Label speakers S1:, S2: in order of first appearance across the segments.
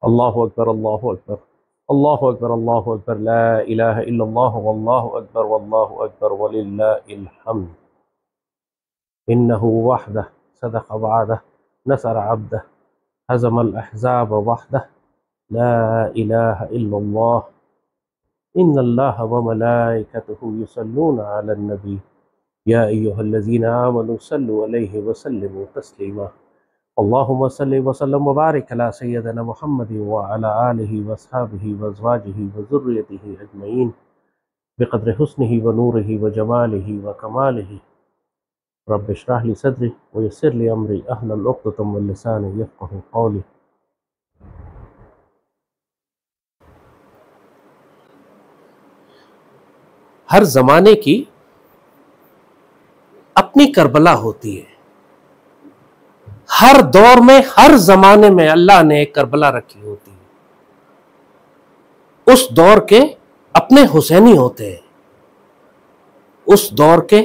S1: اللہ اکبر اللہ اکبر اللہ اکبر اللہ اکبر لا الہ الا اللہ واللہ اکبر وللہ الحمد انہ وحدہ صدق وعدہ نصر عبدہ ہزم الاحزاب وحدہ لا الہ الا اللہ ان اللہ وملائکتہ یصلون علی النبی یا ایہا الذین آمنوا صلوا علیہ وسلموا تسلیما اللہم صلی وسلم وبارک علی سیدنا محمد وعلی آلہ واصحابہ وازواجہ وذریتہ اجمعین بقدر حسنہ ونورہ وجمالہ وکمالہ رب اشرح لی صدری ویسر لی امری احلل عقدۃ من لسانی یفقہوا قولی۔ ہر زمانے کی اپنی کربلا ہوتی ہے، ہر دور میں ہر زمانے میں اللہ نے ایک کربلا رکھی ہوتی ہے۔ اس دور کے اپنے حسینی ہوتے ہیں، اس دور کے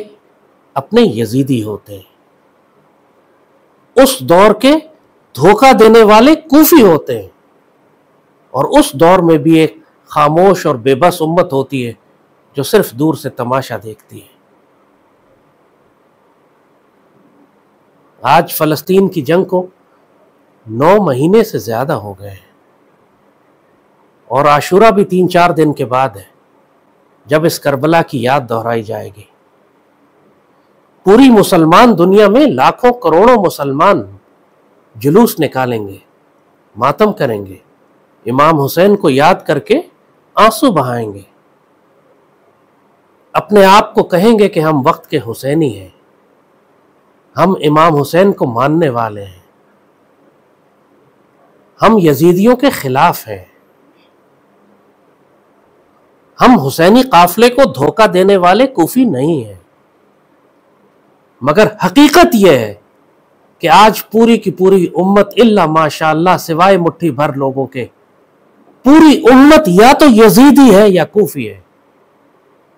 S1: اپنے یزیدی ہوتے ہیں، اس دور کے دھوکہ دینے والے کوفی ہوتے ہیں، اور اس دور میں بھی ایک خاموش اور بے بس امت ہوتی ہے جو صرف دور سے تماشا دیکھتی ہے۔ آج فلسطین کی جنگ کو 9 مہینے سے زیادہ ہو گئے ہیں، اور عاشورہ بھی 3-4 دن کے بعد ہے جب اس کربلا کی یاد دہرائی جائے گی۔ پوری مسلمان دنیا میں لاکھوں کروڑوں مسلمان جلوس نکالیں گے، ماتم کریں گے، امام حسین کو یاد کر کے آنسو بہائیں گے، اپنے آپ کو کہیں گے کہ ہم وقت کے حسینی ہیں، ہم امام حسین کو ماننے والے ہیں، ہم یزیدیوں کے خلاف ہیں، ہم حسینی قافلے کو دھوکہ دینے والے کوفی نہیں ہیں۔ مگر حقیقت یہ ہے کہ آج پوری کی پوری امت الا ماشاءاللہ سوائے مٹھی بھر لوگوں کے پوری امت یا تو یزیدی ہے یا کوفی ہے،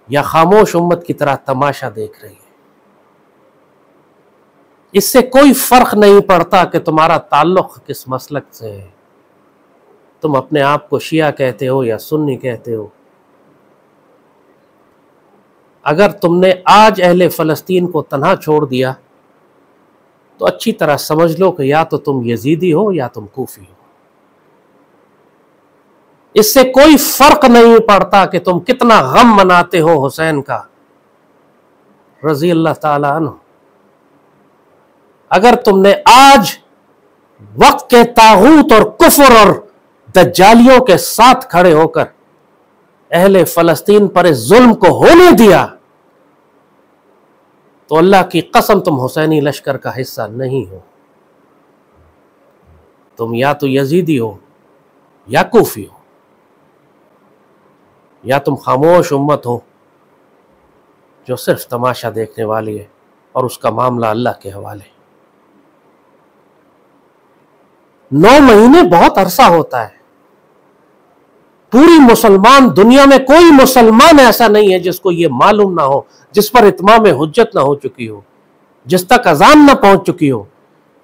S1: یا خاموش امت کی طرح تماشا دیکھ رہی ہے۔ اس سے کوئی فرق نہیں پڑتا کہ تمہارا تعلق کس مسلک سے ہے، تم اپنے آپ کو شیعہ کہتے ہو یا سنی کہتے ہو۔ اگر تم نے آج اہل فلسطین کو تنہا چھوڑ دیا تو اچھی طرح سمجھ لو کہ یا تو تم یزیدی ہو یا تم کوفی ہو۔ اس سے کوئی فرق نہیں پڑتا کہ تم کتنا غم مناتے ہو حسین کا رضی اللہ تعالی عنہ۔ اگر تم نے آج وقت کے طاغوت اور کفر اور دجالیوں کے ساتھ کھڑے ہو کر اہل فلسطین پر اس ظلم کو ہونے دیا تو اللہ کی قسم تم حسینی لشکر کا حصہ نہیں ہو، تم یا تو یزیدی ہو یا کوفی ہو، یا تم خاموش امت ہو جو صرف تماشا دیکھنے والی ہے اور اس کا معاملہ اللہ کے حوالے۔ 9 مہینے بہت عرصہ ہوتا ہے۔ پوری مسلمان دنیا میں کوئی مسلمان ایسا نہیں ہے جس کو یہ معلوم نہ ہو، جس پر اتمام حجت نہ ہو چکی ہو، جس تک اذان نہ پہنچ چکی ہو،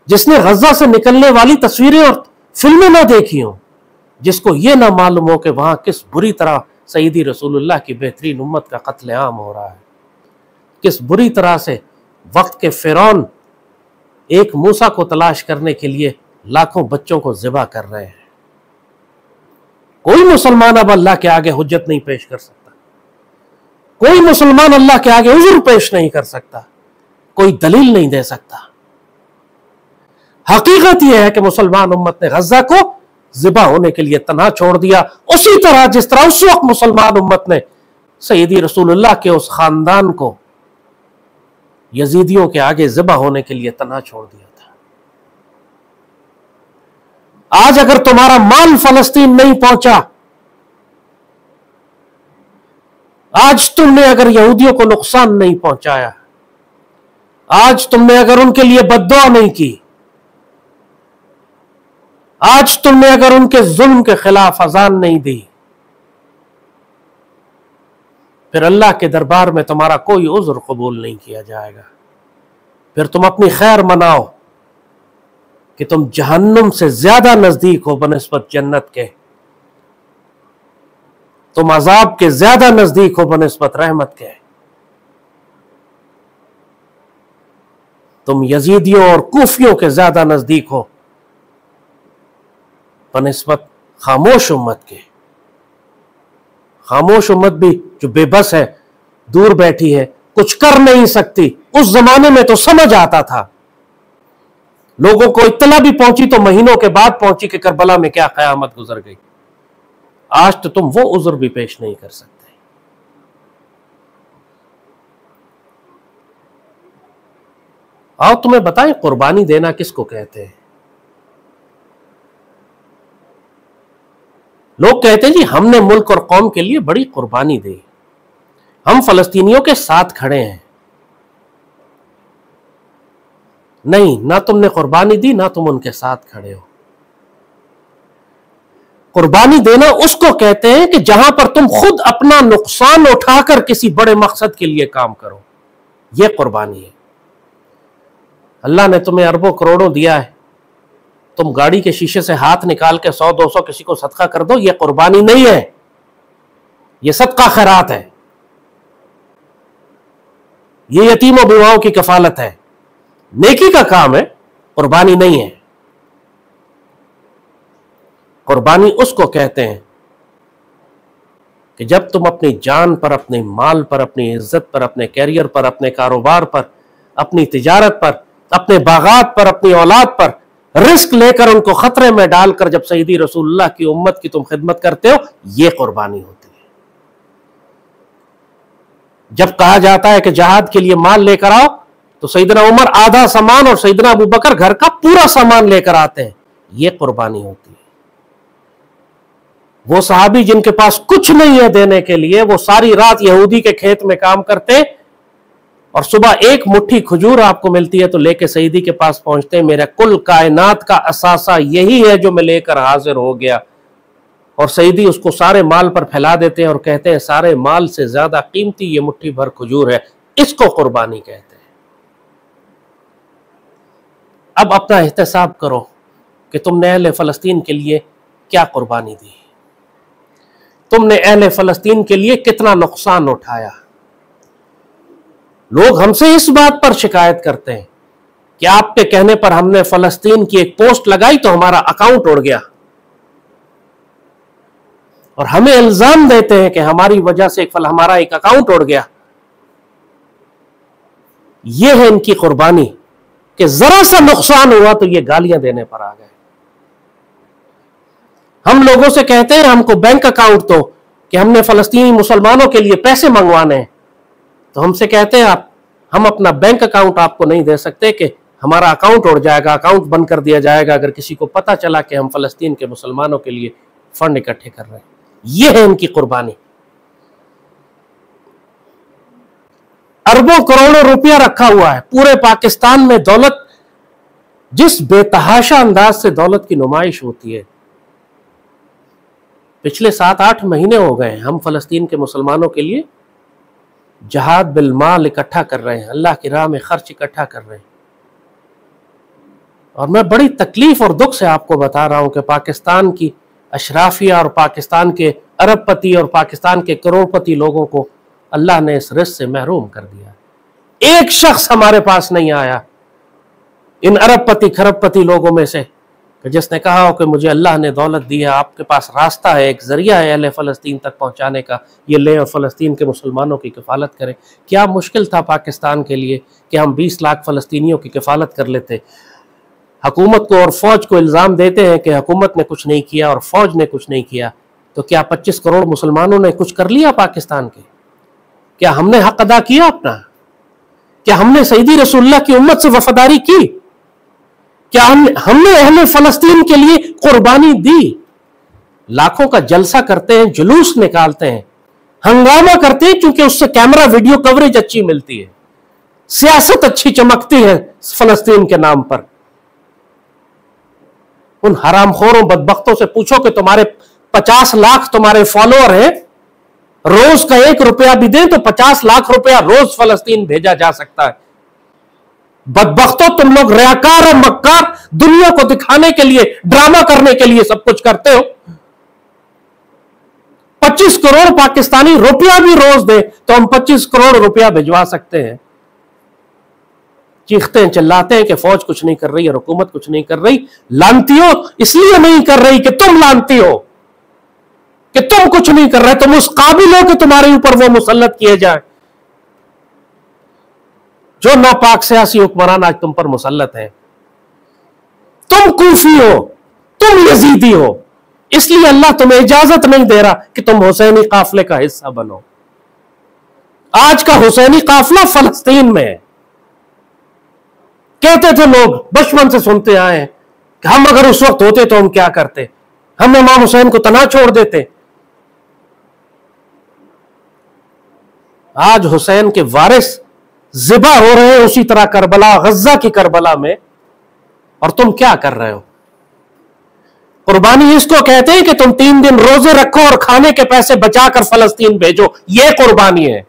S1: جس نے غزہ سے نکلنے والی تصویریں اور فلمیں نہ دیکھی ہوں، جس کو یہ نہ معلوم ہو کہ وہاں کس بری طرح سیدی رسول اللہ کی بہترین امت کا قتل عام ہو رہا ہے، کس بری طرح سے وقت کے فرعون ایک موسیٰ کو تلاش کرنے کے لیے لاکھوں بچوں کو ذبح کر رہے ہیں۔ کوئی مسلمان اب اللہ کے آگے حجت نہیں پیش کر سکتا، کوئی مسلمان اللہ کے آگے عذر پیش نہیں کر سکتا، کوئی دلیل نہیں دے سکتا۔ حقیقت یہ ہے کہ مسلمان امت نے غزہ کو ذبح ہونے کے لیے تنہا چھوڑ دیا، اسی طرح جس طرح اس وقت مسلمان امت نے سیدی رسول اللہ کے اس خاندان کو یزیدیوں کے آگے ذبح ہونے کے لیے تنہا چھوڑ دیا تھا۔ آج اگر تمہارا مال فلسطین نہیں پہنچا، آج تم نے اگر یہودیوں کو نقصان نہیں پہنچایا، آج تم نے اگر ان کے لیے بد دعا نہیں کی، آج تم نے اگر ان کے ظلم کے خلاف اذان نہیں دی، پھر اللہ کے دربار میں تمہارا کوئی عذر قبول نہیں کیا جائے گا۔ پھر تم اپنی خیر مناؤ، کہ تم جہنم سے زیادہ نزدیک ہو بنسبت جنت کے، تم عذاب کے زیادہ نزدیک ہو بنسبت رحمت کے، تم یزیدیوں اور کوفیوں کے زیادہ نزدیک ہو بنسبت خاموش امت کے۔ خاموش امت بھی جو بے بس ہے، دور بیٹھی ہے، کچھ کر نہیں سکتی۔ اس زمانے میں تو سمجھ آتا تھا، لوگوں کو اطلاع بھی پہنچی تو مہینوں کے بعد پہنچی کہ کربلا میں کیا قیامت گزر گئی۔ آج تو تم وہ عذر بھی پیش نہیں کر سکتے۔ آؤ تمہیں بتائیں قربانی دینا کس کو کہتے ہیں۔ لوگ کہتے ہیں جی ہم نے ملک اور قوم کے لیے بڑی قربانی دی، ہم فلسطینیوں کے ساتھ کھڑے ہیں۔ نہیں، نہ تم نے قربانی دی نہ تم ان کے ساتھ کھڑے ہو۔ قربانی دینا اس کو کہتے ہیں کہ جہاں پر تم خود اپنا نقصان اٹھا کر کسی بڑے مقصد کے لیے کام کرو، یہ قربانی ہے۔ اللہ نے تمہیں اربوں کروڑوں دیا ہے، تم گاڑی کے شیشے سے ہاتھ نکال کے 100-200 کسی کو صدقہ کر دو، یہ قربانی نہیں ہے، یہ صدقہ خیرات ہے، یہ یتیم و بیواؤں کی کفالت ہے، نیکی کا کام ہے، قربانی نہیں ہے۔ قربانی اس کو کہتے ہیں کہ جب تم اپنی جان پر، اپنے مال پر، اپنی عزت پر، اپنے کیریئر پر، اپنے کاروبار پر، اپنی تجارت پر، اپنے باغات پر، اپنی اولاد پر رزق لے کر ان کو خطرے میں ڈال کر جب سیدی رسول اللہ کی امت کی تم خدمت کرتے ہو، یہ قربانی ہوتی ہے۔ جب کہا جاتا ہے کہ جہاد کے لیے مال لے کر آؤ تو سیدنا عمر آدھا سامان اور سیدنا ابو بکر گھر کا پورا سامان لے کر آتے ہیں، یہ قربانی ہوتی ہے۔ وہ صحابی جن کے پاس کچھ نہیں ہے دینے کے لیے، وہ ساری رات یہودی کے کھیت میں کام کرتے اور صبح ایک مٹھی کھجور آپ کو ملتی ہے تو لے کے سیدی کے پاس پہنچتے ہیں، میرا کل کائنات کا اثاثہ یہی ہے جو میں لے کر حاضر ہو گیا، اور سیدی اس کو سارے مال پر پھیلا دیتے ہیں اور کہتے ہیں سارے مال سے زیادہ قیمتی یہ مٹھی بھر کھجور ہے، اس کو قربانی کہتے ہیں۔ اب اپنا احتساب کرو کہ تم نے اہل فلسطین کے لیے کیا قربانی دی، تم نے اہل فلسطین کے لیے کتنا نقصان اٹھایا۔ لوگ ہم سے اس بات پر شکایت کرتے ہیں کہ آپ کے کہنے پر ہم نے فلسطین کی ایک پوسٹ لگائی تو ہمارا اکاؤنٹ اڑ گیا، اور ہمیں الزام دیتے ہیں کہ ہماری وجہ سے ہمارا ایک اکاؤنٹ اڑ گیا۔ یہ ہے ان کی قربانی کہ ذرا سا نقصان ہوا تو یہ گالیاں دینے پر آ گئے۔ ہم لوگوں سے کہتے ہیں ہم کو بینک اکاؤنٹ دو کہ ہم نے فلسطینی مسلمانوں کے لیے پیسے منگوانے ہیں، تو ہم سے کہتے ہیں ہم اپنا بینک اکاؤنٹ آپ کو نہیں دے سکتے کہ ہمارا اکاؤنٹ اڑ جائے گا، اکاؤنٹ بند کر دیا جائے گا اگر کسی کو پتا چلا کہ ہم فلسطین کے مسلمانوں کے لیے فنڈ اکٹھے کر رہے ہیں۔ یہ ہے ان کی قربانی۔ اربوں کروڑوں روپیہ رکھا ہوا ہے پورے پاکستان میں، دولت جس بے تحاشا انداز سے دولت کی نمائش ہوتی ہے۔ پچھلے 7-8 مہینے ہو گئے ہیں ہم فلسطین کے مسلمانوں کے لیے جہاد بالمال اکٹھا کر رہے ہیں، اللہ کی راہ میں خرچ اکٹھا کر رہے ہیں۔ اور میں بڑی تکلیف اور دکھ سے آپ کو بتا رہا ہوں کہ پاکستان کی اشرافیہ اور پاکستان کے ارب پتی اور پاکستان کے کروڑ پتی لوگوں کو اللہ نے اس رزق سے محروم کر دیا۔ ایک شخص ہمارے پاس نہیں آیا ان ارب پتی کھرب پتی لوگوں میں سے کہ جس نے کہا ہو کہ مجھے اللہ نے دولت دی ہے، آپ کے پاس راستہ ہے، ایک ذریعہ ہے اہل فلسطین تک پہنچانے کا، یہ لیں اور فلسطین کے مسلمانوں کی کفالت کریں۔ کیا مشکل تھا پاکستان کے لیے کہ ہم 20 لاکھ فلسطینیوں کی کفالت کر لیتے۔ حکومت کو اور فوج کو الزام دیتے ہیں کہ حکومت نے کچھ نہیں کیا اور فوج نے کچھ نہیں کیا، تو کیا 25 کروڑ مسلمانوں نے کچھ کر لیا پاکستان کے؟ کیا ہم نے حق ادا کیا اپنا؟ کیا ہم نے سیدی رسول اللہ کی امت سے وفاداری کی؟ کیا ہم نے اہل فلسطین کے لیے قربانی دی؟ لاکھوں کا جلسہ کرتے ہیں، جلوس نکالتے ہیں، ہنگامہ کرتے ہیں کیونکہ اس سے کیمرہ ویڈیو کوریج اچھی ملتی ہے، سیاست اچھی چمکتی ہے فلسطین کے نام پر۔ ان حرام خوروں بدبختوں سے پوچھو کہ تمہارے 50 لاکھ تمہارے فالوور ہیں، روز کا 1 روپیہ بھی دیں تو 50 لاکھ روپیہ روز فلسطین بھیجا جا سکتا ہے۔ بدبختوں تم لوگ ریاکار اور مکار، دنیا کو دکھانے کے لیے، ڈرامہ کرنے کے لیے سب کچھ کرتے ہو۔ 25 کروڑ پاکستانی روپیہ بھی روز دے تو ہم 25 کروڑ روپیہ بھجوا سکتے ہیں۔ چیختے ہیں چلاتے ہیں کہ فوج کچھ نہیں کر رہی اور حکومت کچھ نہیں کر رہی۔ لانتیوں اس لیے نہیں کر رہی کہ تم لانتی ہو، کہ تم کچھ نہیں کر رہے، تم اس قابل ہو کہ تمہارے اوپر وہ مسلط کیے جائیں جو ناپاک سیاسی حکمران آج تم پر مسلط ہیں۔ تم کوفی ہو، تم یزیدی ہو، اس لیے اللہ تمہیں اجازت نہیں دے رہا کہ تم حسینی قافلے کا حصہ بنو۔ آج کا حسینی قافلہ فلسطین میں ہے۔ کہتے تھے لوگ، بچپن سے سنتے آئے ہیں کہ ہم اگر اس وقت ہوتے تو ہم کیا کرتے، ہم امام حسین کو تنہا چھوڑ دیتے۔ آج حسین کے وارث ذبح ہو رہے ہیں اسی طرح کربلا، غزہ کی کربلا میں، اور تم کیا کر رہے ہو؟ قربانی اس کو کہتے ہیں کہ تم 3 دن روزے رکھو اور کھانے کے پیسے بچا کر فلسطین بھیجو، یہ قربانی ہے۔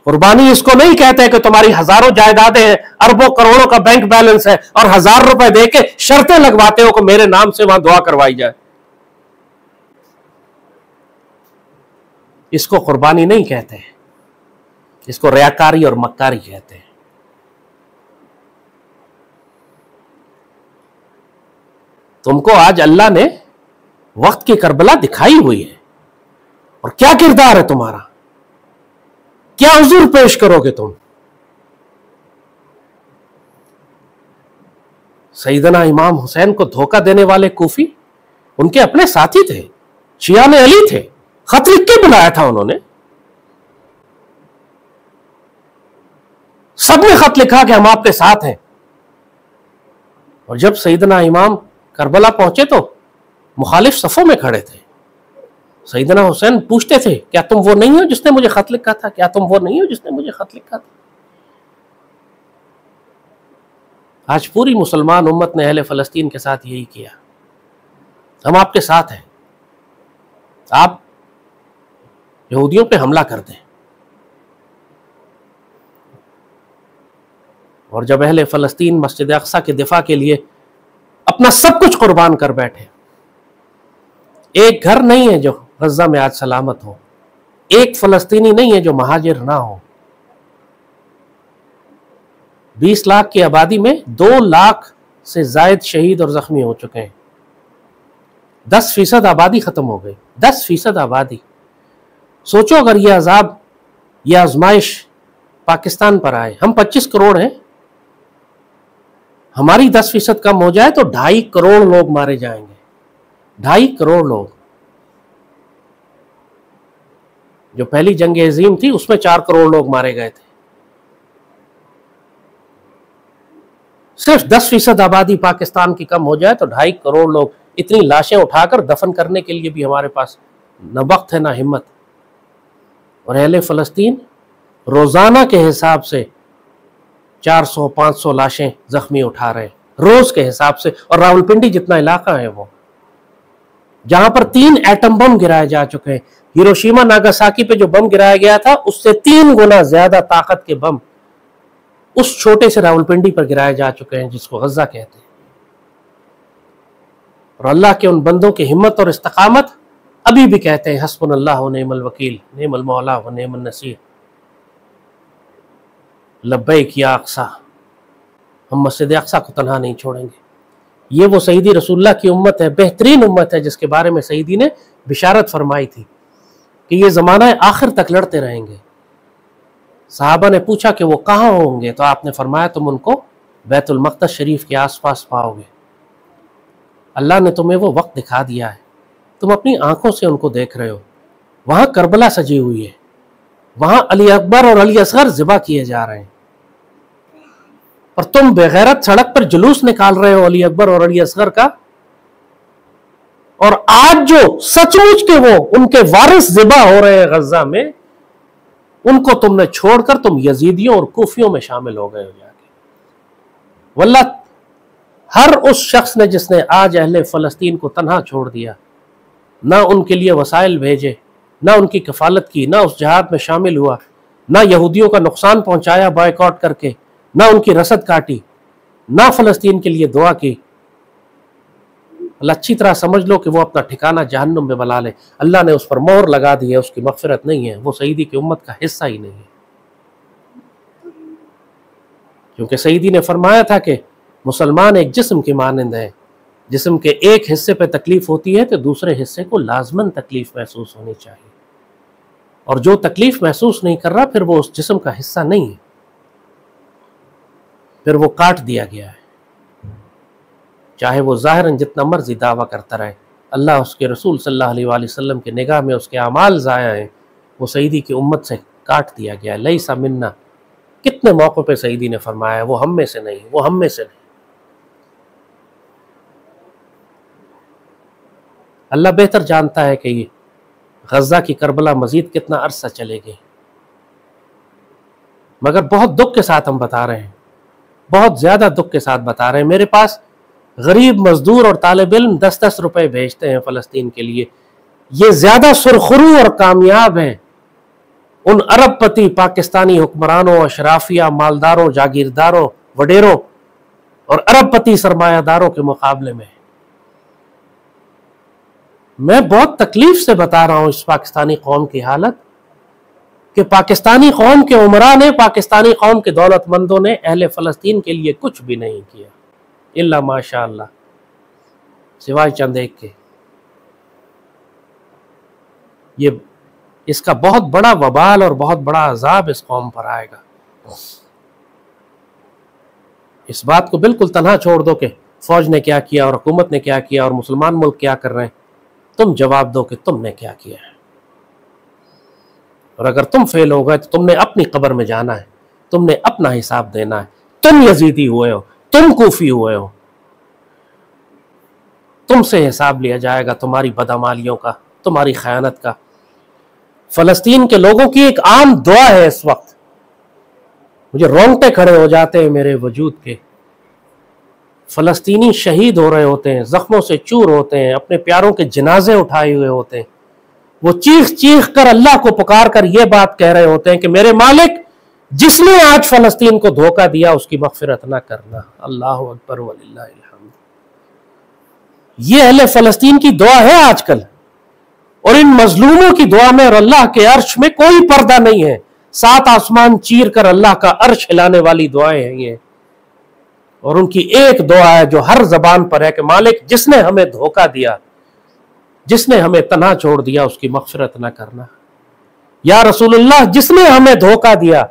S1: قربانی اس کو نہیں کہتے کہ تمہاری ہزاروں جائیدادیں ہیں، اربوں کروڑوں کا بینک بیلنس ہے اور 1000 روپے دے کے شرطیں لگواتے ہو کہ میرے نام سے وہاں دعا کروائی جائے۔ اس کو قربانی نہیں کہتے، اس کو ریاکاری اور مکاری کہتے ہیں۔ تم کو آج اللہ نے وقت کی کربلا دکھائی ہوئی ہے، اور کیا کردار ہے تمہارا، کیا عذر پیش کرو گے تم؟ سیدنا امام حسین کو دھوکہ دینے والے کوفی ان کے اپنے ساتھی تھے، شیعان علی تھے، خط لکھ کے بلایا تھا انہوں نے، سب نے خط لکھا کہ ہم آپ کے ساتھ ہیں، اور جب سیدنا امام کربلا پہنچے تو مخالف صفوں میں کھڑے تھے۔ سیدنا حسین پوچھتے تھے، کیا تم وہ نہیں ہو جس نے مجھے خط لکھا تھا؟ کیا تم وہ نہیں ہو جس نے مجھے خط لکھا تھا؟ آج پوری مسلمان امت نے اہل فلسطین کے ساتھ یہی کیا۔ ہم آپ کے ساتھ ہیں، آپ یہودیوں پہ حملہ کر دیں۔ اور جب اہل فلسطین مسجد اقصیٰ کے دفاع کے لیے اپنا سب کچھ قربان کر بیٹھے، ایک گھر نہیں ہے جو غزہ میں آج سلامت ہو، ایک فلسطینی نہیں ہے جو مہاجر نہ ہو۔ 20 لاکھ کی آبادی میں 2 لاکھ سے زائد شہید اور زخمی ہو چکے ہیں۔ 10% آبادی ختم ہو گئی، 10% آبادی۔ سوچو اگر یہ عذاب، یہ آزمائش پاکستان پر آئے، ہم 25 کروڑ ہیں، ہماری 10% کم ہو جائے تو 2.5 کروڑ لوگ مارے جائیں گے، 2.5 کروڑ لوگ۔ جو پہلی جنگ عظیم تھی اس میں 4 کروڑ لوگ مارے گئے تھے۔ صرف 10% آبادی پاکستان کی کم ہو جائے تو 2.5 کروڑ لوگ، اتنی لاشیں اٹھا کر دفن کرنے کے لیے بھی ہمارے پاس نہ وقت ہے نہ ہمت۔ اور اہل فلسطین روزانہ کے حساب سے 400-500 لاشیں زخمی اٹھا رہے ہیں، روز کے حساب سے۔ اور راولپنڈی جتنا علاقہ ہے وہ، جہاں پر 3 ایٹم بم گرائے جا چکے ہیں، ہیروشیما ناگاساکی پہ جو بم گرایا گیا تھا اس سے 3 گنا زیادہ طاقت کے بم اس چھوٹے سے راولپنڈی پر گرائے جا چکے ہیں جس کو غزہ کہتے ہیں۔ اور اللہ کے ان بندوں کی ہمت اور استقامت ابھی بھی کہتے ہیں حسبنا اللہ و نعم الوکیل، نعم المولا و نعم النصیر، لبیک یا اقصیٰ، ہم مسجد اقصیٰ کو تنہا نہیں چھوڑیں گے۔ یہ وہ سیدی رسول اللہ کی امت ہے، بہترین امت ہے، جس کے بارے میں سیدی نے بشارت فرمائی تھی کہ یہ زمانہ آخر تک لڑتے رہیں گے۔ صحابہ نے پوچھا کہ وہ کہاں ہوں گے، تو آپ نے فرمایا تم ان کو بیت المقدس شریف کے آس پاس پاؤ گے۔ اللہ نے تمہیں وہ وقت دکھا دیا ہے، تم اپنی آنکھوں سے ان کو دیکھ رہے ہو۔ وہاں کربلا سجی ہوئی ہے، وہاں علی اکبر اور علی اصغر ذبح کیے جا رہے ہیں، اور تم بغیرت سڑک پر جلوس نکال رہے ہو علی اکبر اور علی اصغر کا۔ اور آج جو سچ مچ کے وہ ان کے وارث ذبح ہو رہے ہیں غزہ میں، ان کو تم نے چھوڑ کر تم یزیدیوں اور کوفیوں میں شامل ہو گئے ہو جا کے۔ واللہ ہر اس شخص نے جس نے آج اہل فلسطین کو تنہا چھوڑ دیا، نہ ان کے لیے وسائل بھیجے، نہ ان کی کفالت کی، نہ اس جہاد میں شامل ہوا، نہ یہودیوں کا نقصان پہنچایا بائیکاٹ کر کے، نہ ان کی رسد کاٹی، نہ فلسطین کے لیے دعا کی۔ اللہ اچھی طرح سمجھ لو کہ وہ اپنا ٹھکانہ جہنم میں بنا لے، اللہ نے اس پر مہر لگا دی ہے، اس کی مغفرت نہیں ہے، وہ سیدی کی امت کا حصہ ہی نہیں ہے۔ کیونکہ سیدی نے فرمایا تھا کہ مسلمان ایک جسم کی مانند ہے، جسم کے ایک حصے پہ تکلیف ہوتی ہے تو دوسرے حصے کو لازماً تکلیف محسوس ہونی چاہیے، اور جو تکلیف محسوس نہیں کر رہا پھر وہ اس جسم کا حصہ نہیں ہے، پھر وہ کاٹ دیا گیا ہے، چاہے وہ ظاہراً جتنا مرضی دعویٰ کرتا رہے۔ اللہ اس کے رسول صلی اللہ علیہ وآلہ وسلم کے نگاہ میں اس کے اعمال ضائع ہیں، وہ سیدی کی امت سے کاٹ دیا گیا ہے۔ لیس منا، کتنے موقع پہ سیدی نے فرمایا ہے وہ ہم میں سے نہیں، وہ ہم میں سے نہیں۔ اللہ بہتر جانتا ہے کہ یہ غزہ کی کربلا مزید کتنا عرصہ چلے گی، مگر بہت دکھ کے ساتھ ہم بتا رہے ہیں، بہت زیادہ دکھ کے ساتھ بتا رہے ہیں۔ میرے پاس غریب مزدور اور طالب علم 10-10 روپے بھیجتے ہیں فلسطین کے لیے، یہ زیادہ سرخرو اور کامیاب ہیں ان ارب پتی پاکستانی حکمرانوں، اشرافیہ، مالداروں، جاگیرداروں، وڈیروں اور ارب پتی سرمایہ داروں کے مقابلے میں۔ میں بہت تکلیف سے بتا رہا ہوں اس پاکستانی قوم کی حالت، کہ پاکستانی قوم کے عمرا نے، پاکستانی قوم کے دولت مندوں نے اہل فلسطین کے لیے کچھ بھی نہیں کیا، الا ماشاء اللہ، سوائے چند ایک کے۔ یہ اس کا بہت بڑا وبال اور بہت بڑا عذاب اس قوم پر آئے گا۔ اس بات کو بالکل تنہا چھوڑ دو کہ فوج نے کیا کیا اور حکومت نے کیا کیا اور مسلمان ملک کیا کر رہے ہیں، تم جواب دو کہ تم نے کیا کیا ہے، اور اگر تم فیل ہو گئے تو تم نے اپنی قبر میں جانا ہے، تم نے اپنا حساب دینا ہے۔ تم یزیدی ہوئے ہو، تم کوفی ہوئے ہو، تم سے حساب لیا جائے گا تمہاری بدعمالیوں کا، تمہاری خیانت کا۔ فلسطین کے لوگوں کی ایک عام دعا ہے اس وقت، مجھے رونگٹے کھڑے ہو جاتے ہیں میرے وجود کے۔ فلسطینی شہید ہو رہے ہوتے ہیں، زخموں سے چور ہوتے ہیں، اپنے پیاروں کے جنازے اٹھائے ہوئے ہوتے ہیں، وہ چیخ چیخ کر اللہ کو پکار کر یہ بات کہہ رہے ہوتے ہیں کہ میرے مالک، جس نے آج فلسطین کو دھوکہ دیا اس کی مغفرت نہ کرنا۔ اللہ اکبر وللہ الحمد۔ یہ اہل فلسطین کی دعا ہے آج کل، اور ان مظلوموں کی دعا میں اور اللہ کے عرش میں کوئی پردہ نہیں ہے۔ 7 آسمان چیر کر اللہ کا عرش ہلانے والی دعائیں ہیں یہ، اور ان کی ایک دعا ہے جو ہر زبان پر ہے کہ مالک، جس نے ہمیں دھوکہ دیا، جس نے ہمیں تنہا چھوڑ دیا اس کی مغفرت نہ کرنا۔ یا رسول اللہ، جس نے ہمیں دھوکہ دیا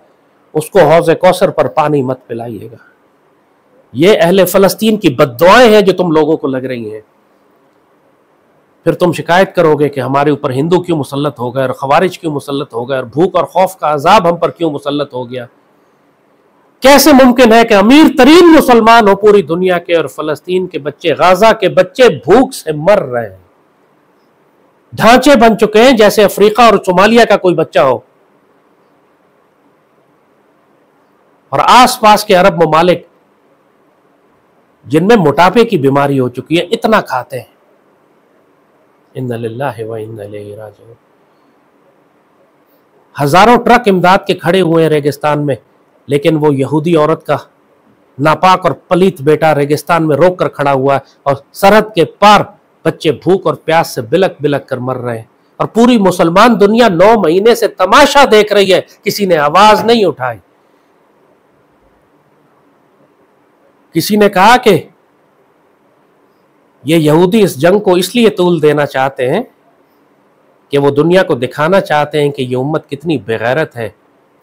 S1: اس کو حوض کوثر پر پانی مت پلائیے گا۔ یہ اہل فلسطین کی بد دعائیں ہیں جو تم لوگوں کو لگ رہی ہیں۔ پھر تم شکایت کرو گے کہ ہمارے اوپر ہندو کیوں مسلط ہو گئے اور خوارج کیوں مسلط ہو گئے اور بھوک اور خوف کا عذاب ہم پر کیوں مسلط ہو گیا۔ کیسے ممکن ہے کہ امیر ترین مسلمان ہو پوری دنیا کے اور فلسطین کے بچے، غازہ کے بچے بھوک سے مر رہے ہیں، ڈھانچے بن چکے ہیں جیسے افریقہ اور صومالیہ کا کوئی بچہ ہو، اور آس پاس کے عرب ممالک جن میں موٹاپے کی بیماری ہو چکی ہے اتنا کھاتے ہیں۔ اِنَّ لِلَّهِ وَإِنَّ إِلَيْهِ رَاجِعُونَ۔ ہزاروں ٹرک امداد کے کھڑے ہوئے ہیں ریگستان میں، لیکن وہ یہودی عورت کا ناپاک اور پلیت بیٹا ریگستان میں روک کر کھڑا ہوا ہے، اور سرحد کے پار بچے بھوک اور پیاس سے بلک بلک کر مر رہے ہیں، اور پوری مسلمان دنیا 9 مہینے سے تماشا دیکھ رہی ہے، کسی نے آواز نہیں اٹھائی۔ کسی نے کہا کہ یہ یہودی اس جنگ کو اس لیے طول دینا چاہتے ہیں کہ وہ دنیا کو دکھانا چاہتے ہیں کہ یہ امت کتنی بغیرت ہے،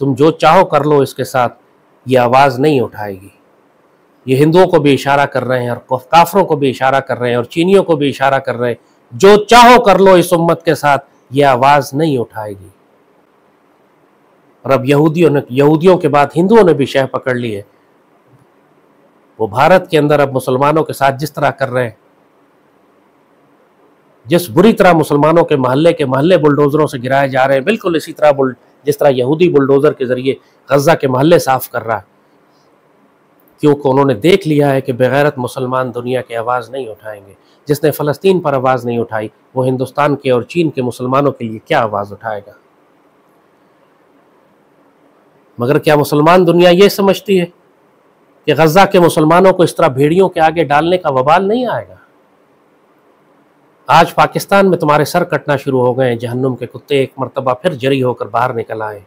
S1: تم جو چاہو کر لو اس کے ساتھ، یہ آواز نہیں اٹھائے گی۔ یہ ہندوؤں کو بھی اشارہ کر رہے ہیں اور کافروں کو بھی اشارہ کر رہے ہیں اور چینیوں کو بھی اشارہ کر رہے ہیں، جو چاہو کر لو اس امت کے ساتھ، یہ آواز نہیں اٹھائے گی۔ اور اب یہودیوں کے بعد ہندوؤں نے بھی شہ پکڑ لی ہے۔ وہ بھارت کے اندر اب مسلمانوں کے ساتھ جس طرح کر رہے ہیں، جس بری طرح مسلمانوں کے محلے بلڈوزروں سے گرائے جا رہے ہیں، بالکل اسی طرح جس طرح یہودی بلڈوزر کے ذریعے غزہ کے محلے صاف کر رہا ہے، کیونکہ انہوں نے دیکھ لیا ہے کہ بغیرت مسلمان دنیا کی آواز نہیں اٹھائیں گے۔ جس نے فلسطین پر آواز نہیں اٹھائی وہ ہندوستان کے اور چین کے مسلمانوں کے لیے کیا آواز اٹھائے گا۔ مگر کیا مسلمان دنیا یہ سمجھتی ہے کہ غزہ کے مسلمانوں کو اس طرح بھیڑیوں کے آگے ڈالنے کا وبال نہیں آئے گا؟ آج پاکستان میں تمہارے سر کٹنا شروع ہو گئے ہیں، جہنم کے کتے ایک مرتبہ پھر جری ہو کر باہر نکل آئے۔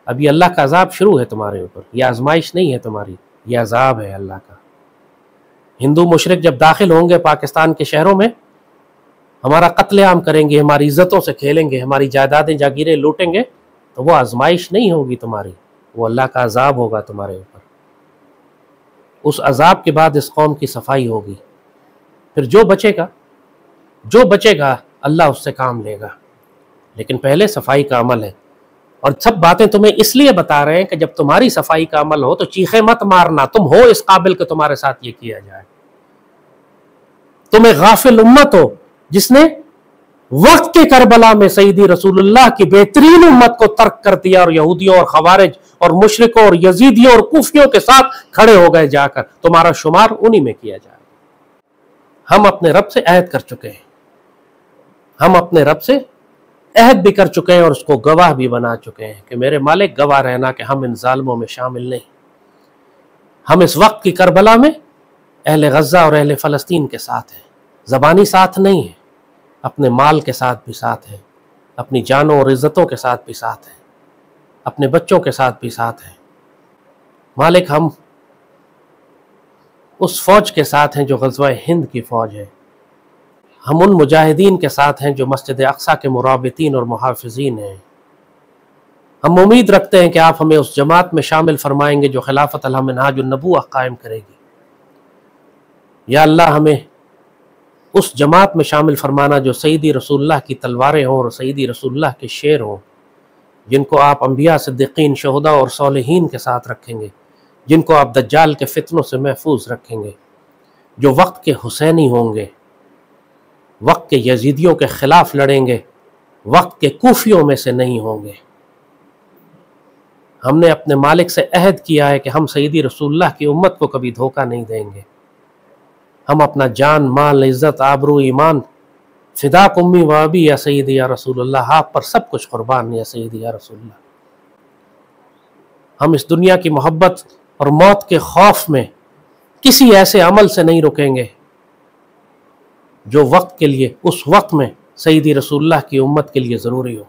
S1: اب یہ اللہ کا عذاب شروع ہے تمہارے اوپر، یہ آزمائش نہیں ہے تمہاری، یہ عذاب ہے اللہ کا۔ ہندو مشرک جب داخل ہوں گے پاکستان کے شہروں میں، ہمارا قتل عام کریں گے، ہماری عزتوں سے کھیلیں گے، ہماری جائیدادیں جاگیریں لوٹیں گے، تو وہ آزمائش نہیں ہوگی تمہاری، وہ اللہ کا عذاب ہوگا تمہارے اوپر۔ اس عذاب کے بعد اس قوم کی صفائی ہوگی، پھر جو بچے گا اللہ اس سے کام لے گا، لیکن پہلے صفائی کا عمل ہے۔ اور سب باتیں تمہیں اس لیے بتا رہے ہیں کہ جب تمہاری صفائی کا عمل ہو تو چیخیں مت مارنا، تم ہو اس قابل کہ تمہارے ساتھ یہ کیا جائے۔ تم ایک غافل امت ہو جس نے وقت کے کربلا میں سیدی رسول اللہ کی بہترین امت کو ترک کر دیا اور یہودیوں اور خوارج اور مشرکوں اور یزیدیوں اور کوفیوں کے ساتھ کھڑے ہو گئے جا کر، تمہارا شمار انہی میں کیا جائے۔ ہم اپنے رب سے عہد کر چکے ہیں، ہم اپنے رب سے عہد بھی کر چکے ہیں اور اس کو گواہ بھی بنا چکے ہیں کہ میرے مالک گواہ رہنا کہ ہم ان ظالموں میں شامل نہیں۔ ہم اس وقت کی کربلا میں اہل غزہ اور اہل فلسطین کے ساتھ ہیں، زبانی ساتھ نہیں ہیں، اپنے مال کے ساتھ بھی ساتھ ہیں، اپنی جانوں اور عزتوں کے ساتھ بھی ساتھ ہیں، اپنے بچوں کے ساتھ بھی ساتھ ہیں۔ مالک ہم اس فوج کے ساتھ ہیں جو غزوہ ہند کی فوج ہے، ہم ان مجاہدین کے ساتھ ہیں جو مسجد اقصیٰ کے مرابطین اور محافظین ہیں۔ ہم امید رکھتے ہیں کہ آپ ہمیں اس جماعت میں شامل فرمائیں گے جو خلافت منہاج النبوہ قائم کرے گی۔ یا اللہ ہمیں اس جماعت میں شامل فرمانا جو سیدی رسول اللہ کی تلواریں ہوں اور سیدی رسول اللہ کے شیر ہوں، جن کو آپ انبیاء صدیقین شہداء اور صالحین کے ساتھ رکھیں گے، جن کو آپ دجال کے فتنوں سے محفوظ رکھیں گے، جو وقت کے حسینی ہوں گے، وقت کے یزیدیوں کے خلاف لڑیں گے، وقت کے کوفیوں میں سے نہیں ہوں گے۔ ہم نے اپنے مالک سے عہد کیا ہے کہ ہم سیدی رسول اللہ کی امت کو کبھی دھوکہ نہیں دیں گے۔ ہم اپنا جان، مال، عزت، آبرو، ایمان فداک امی و ابی یا سیدی یا رسول اللہ، آپ پر سب کچھ قربان یا سیدی یا رسول اللہ۔ ہم اس دنیا کی محبت اور موت کے خوف میں کسی ایسے عمل سے نہیں رکیں گے جو وقت کے لیے، اس وقت میں سیدی رسول اللہ کی امت کے لیے ضروری ہو۔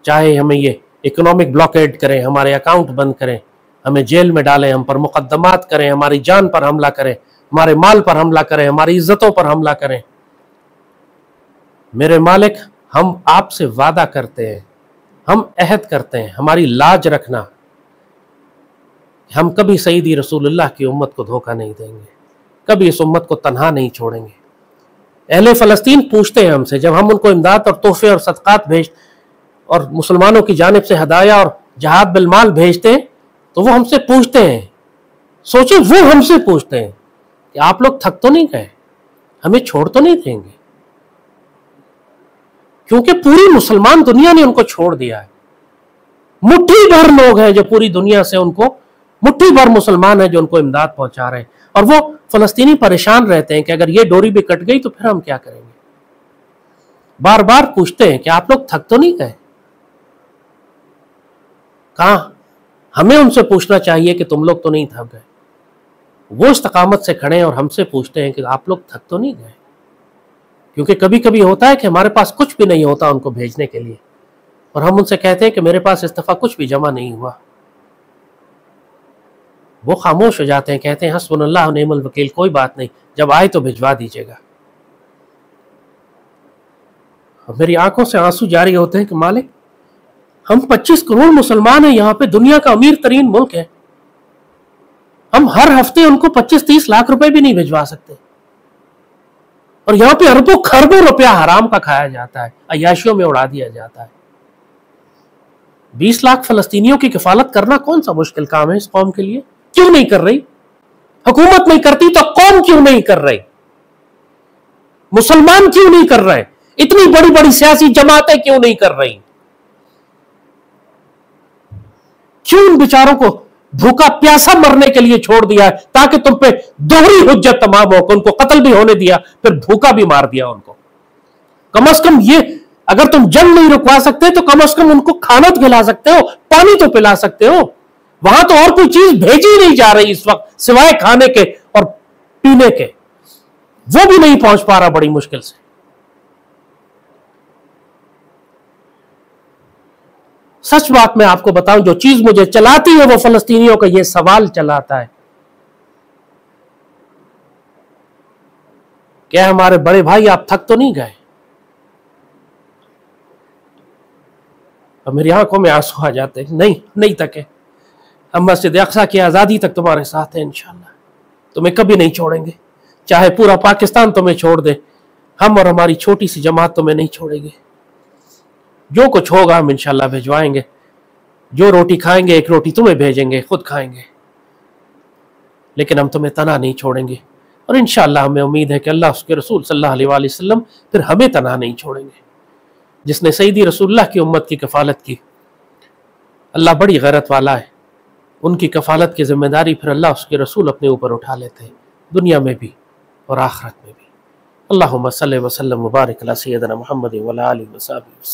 S1: چاہے ہمیں یہ اکنامک بلاکیڈ کریں، ہمارے اکاؤنٹ بند کریں، ہمیں جیل میں ڈالیں، ہم پر مقدمات کریں، ہماری جان پر حملہ کریں، ہمارے مال پر حملہ کریں، ہماری عزتوں پر حملہ کریں، میرے مالک ہم آپ سے وعدہ کرتے ہیں، ہم عہد کرتے ہیں، ہماری لاج رکھنا، ہم کبھی سیدی رسول اللہ کی امت کو دھوکہ نہیں دیں گے، کبھی اس امت کو تنہا نہیں چھوڑیں گے۔ اہل فلسطین پوچھتے ہیں ہم سے، جب ہم ان کو امداد اور تحفے اور صدقات اور مسلمانوں کی جانب سے ہدایہ اور جہاد بالمال بھیجتے ہیں، تو وہ ہم سے پوچھتے ہیں، سوچیں وہ ہم سے پوچھتے ہیں کہ آپ لوگ تھک تو نہیں گئے، ہمیں چھوڑ تو نہیں دیں گے؟ کیونکہ پوری مسلمان دنیا نے ان کو چھوڑ دیا ہے۔ مٹھی بھر لوگ ہیں جو پوری دنیا سے ان کو، مٹھی بھر مسلمان ہیں جو ان کو امداد پہنچا رہے ہیں، اور وہ فلسطینی پریشان رہتے ہیں کہ اگر یہ ڈوری بھی کٹ گئی تو پھر ہم کیا کریں گے۔ بار بار پوچھتے ہیں کہ آپ لوگ تھک تو نہیں گئے؟ کہاں ہمیں ان سے پوچھنا چاہیے کہ تم لوگ تو نہیں تھک گئے۔ وہ استقامت سے کھڑے ہیں اور ہم سے پوچھتے ہیں کہ آپ لوگ تھک تو نہیں گئے؟ کیونکہ کبھی کبھی ہوتا ہے کہ ہمارے پاس کچھ بھی نہیں ہوتا ان کو بھیجنے کے لیے، اور ہم ان سے کہتے ہیں کہ میرے پاس اس دفعہ کچھ بھی جمع نہیں ہوا۔ وہ خاموش ہو جاتے ہیں، کہتے ہیں حسبنا اللہ و نعم الوکیل، کوئی بات نہیں، جب آئے تو بھجوا دیجیے گا۔ اور میری آنکھوں سے آنسو جاری ہوتے ہیں کہ مالک ہم 25 کروڑ مسلمان ہیں یہاں پہ، دنیا کا امیر ترین ملک ہے، ہم ہر ہفتے ان کو 25-30 لاکھ روپے بھی نہیں بھجوا سکتے، اور یہاں پہ اربوں خربوں روپیہ حرام کا کھایا جاتا ہے، عیاشیوں میں اڑا دیا جاتا ہے۔ 20 لاکھ فلسطینیوں کی کفالت کرنا کون سا مشکل کام ہے اس قوم کے لیے؟ کیوں نہیں کر رہی؟ حکومت نہیں کرتی تو قوم کیوں نہیں کر رہی؟ مسلمان کیوں نہیں کر رہے؟ اتنی بڑی بڑی سیاسی جماعتیں کیوں نہیں کر رہی؟ کیوں ان بیچاروں کو بھوکا پیاسا مرنے کے لیے چھوڑ دیا ہے تاکہ تم پہ دوہری حجت تمام ہو، کہ ان کو قتل بھی ہونے دیا، پھر بھوکا بھی مار دیا ان کو؟ کم از کم یہ اگر تم جنگ نہیں رکوا سکتے تو کم از کم ان کو کھانا تو کھلا سکتے ہو، پانی تو پلا سکتے ہو. وہاں تو اور کوئی چیز بھیجی نہیں جا رہی اس وقت سوائے کھانے کے اور پینے کے، وہ بھی نہیں پہنچ پا رہا بڑی مشکل سے. سچ بات میں آپ کو بتاؤں، جو چیز مجھے چلاتی ہے وہ فلسطینیوں کا یہ سوال چلاتا ہے کہ ہمارے بڑے بھائی آپ تھک تو نہیں گئے؟ اور میری آنکھوں میں آنسو آ جاتے ہیں. نہیں تھکے، ہم مسجد اقصی کی آزادی تک تمہارے ساتھ ہیں انشاءاللہ، تمہیں کبھی نہیں چھوڑیں گے، چاہے پورا پاکستان تمہیں چھوڑ دے، ہم اور ہماری چھوٹی سی جماعت تمہیں نہیں چھوڑیں گے. جو کچھ ہوگا ہم انشاءاللہ بھیجوائیں گے، جو روٹی کھائیں گے ایک روٹی تمہیں بھیجیں گے، خود کھائیں گے، لیکن ہم تمہیں تنہا نہیں چھوڑیں گے. اور انشاءاللہ ہمیں امید ہے کہ اللہ اس کے رسول صلی اللہ علیہ وآلہ وسلم پھر ہمیں تنہا نہیں چھوڑیں گے. جس نے سیدی رسول اللہ کی امت کی کفالت کی، اللہ بڑی غیرت والا ہے، ان کی کفالت کی ذمہ داری پھر اللہ اس کے رسول اپنے اوپر اٹھا لیتے ہیں، دنیا میں بھی اور آخرت میں بھی. اللہم صلی وسلم وبارک علی سیدنا محمد وعلی آلہ وصحبہ وسلم.